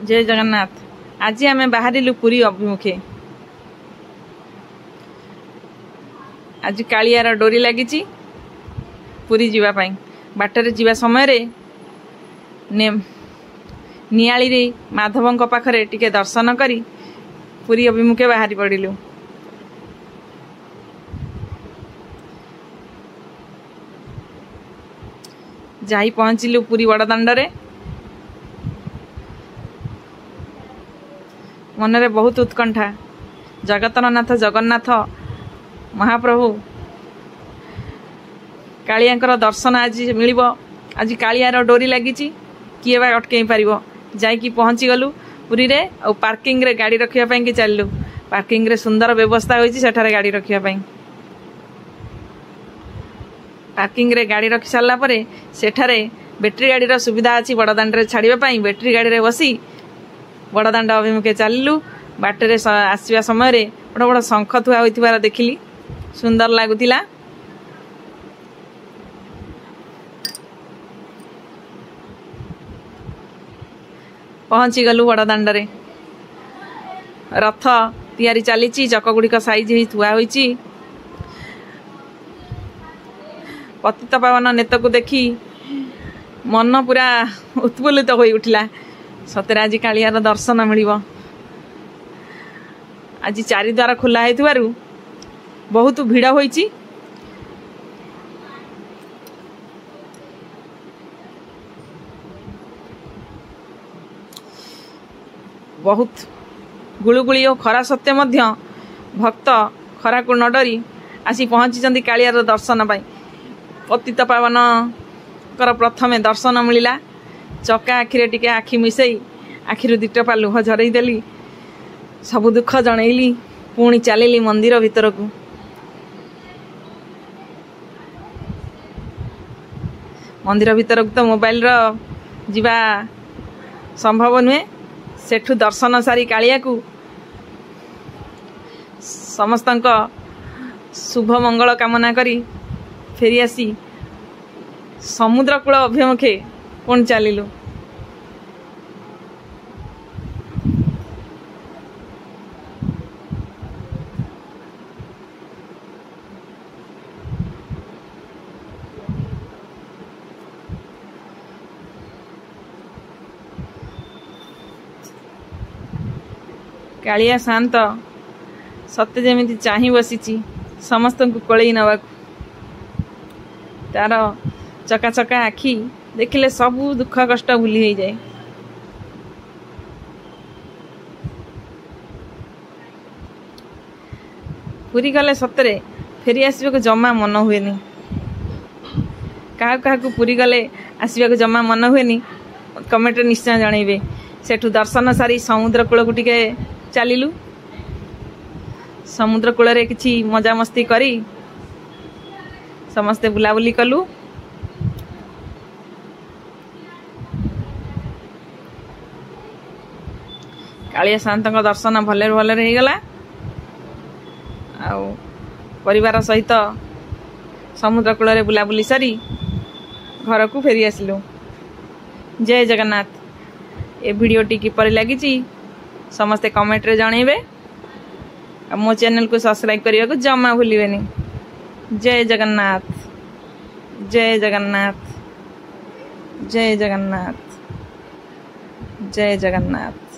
जय जगन्नाथ। आज आम बाहरिलु पुरी अभिमुखे। आज कालियार डोरी लगी पुरी जीवाई बाटर जीवा समय नियाली माधव पाखरे टिके दर्शन करी पुरी अभिमुखे बाहरी पड़िलु। जाई पहुँचलु पुरी बड़दाण्डे। मनरे बहुत उत्कंठा। जगतरनाथ जगन्नाथ महाप्रभु कालियांकर दर्शन आज मिलिबो। आज कालियार डोरी लगी किए बा अटकई पारिबो। जाइकी पहुँची गलु पुरी रे। और पार्किंग रे गाड़ी रखिया पई कि चललु। पार्किंग रे सुंदर व्यवस्था होईची सेठारे गाड़ी रखिया पई। पार्किंग रे गाड़ी रखि सारला परे सेठारे बैटरी गाड़ी रो सुविधा अछि। बड़दाण्ड रे छाड़िबा पई बैटरी गाड़ी रे बसी बड़दाण्ड अभिमुखे चललु। बाटरे आसवा समय बड़ बड़ शंख थुआ होइथिबार देखिली। सुंदर लागुतिला। पहुँची गलु बड़दाण्डे। रथ तैयारी चली चकगुड़िक साइज ही थुआ होइची। पतित पावन नेत को देखी मन पूरा उत्फुल्लित हो उठिला। सतरे आज कालियार दर्शन मिलिबो। आज चारिद्वार खोला होइथिबारु बहुत भिड़ होइची। बहुत गुळुगुळी और खरा सत्य मध्य भक्त खरा को न डरी आसी पहुँची कालियार दर्शन पाई। पतित पावन कर प्रथमे दर्शन मिलिला। चका आखिरे टिके आखि मिसई आखिरु दिटपा लुह झरई देली। सबु दुख जनइली। पुणी चलिली मंदिर भितर को। मंदिर भितर को तो मोबाइल रो जीवा संभव नुहे। सेठु दर्शन सारी कालिया को समस्तंक शुभ मंगल कामना करी फेरी आसी समुद्र कूल अभिमुखे पुणी चलिलु। कालिया शांत सत्य जमी चाह बसी समस्त को कोलई नवा। तार चका चका आखि देखिले सबू दुख कष्ट भूली हो जाए। पुरी गले सतरे फेरी आसवा जमा मन हुए। क्या पुरी गले आसवा जमा मन हुए कमेंट निश्चय जनइबे। सेठु दर्शन सारी समुद्र कूल को टिके चलिलु। समुद्र कूल रे किछि मजा मस्ती करी समस्ते बुलाबुली कलु। कालिया शांत दर्शन भले भले हो गला। परिवार सहित समुद्र कूल रे बुलाबुली सारी घर को फेरी आसिलु। जय जगन्नाथ। ए वीडियोटी किपरि लागिची समस्ते कमेंट रे जणैबे। मो चैनल को सब्सक्राइब करने को जमा भूलिबेनी। जय जगन्नाथ। जय जगन्नाथ। जय जगन्नाथ। जय जगन्नाथ।